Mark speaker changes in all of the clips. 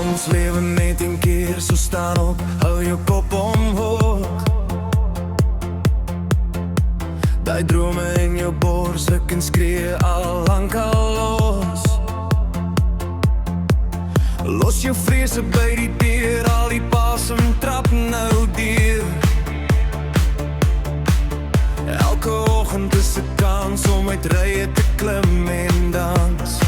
Speaker 1: Ons lewe net een keer, so staan op, hou jou kop omhoog. Die drome in jou bors, ruk en skree al lang al los. Los jou vrese by die deur, al die pasem trap nou deur. Elke oggend is 'n kans om uit rye te klim en dans.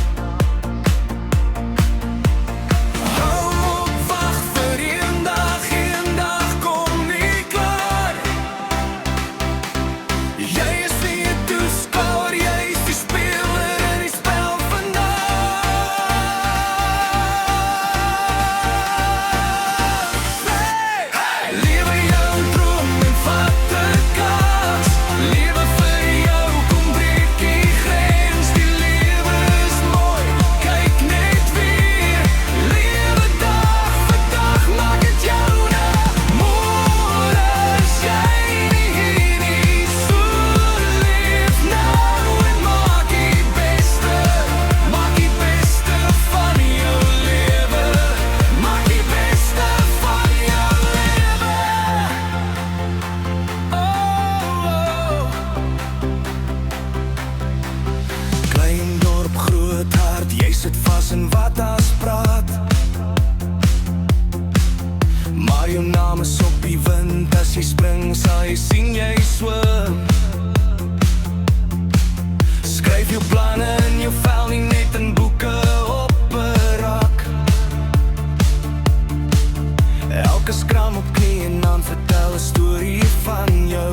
Speaker 1: Jy sit vas in wat as praat, maar jou naam is op die wind. As jy spring, sal jy sien jy swem. Skryf jou planne in jou vel, nie net in boeke op 'n rak. Elke skram op knie en dan vertel 'n storie van jou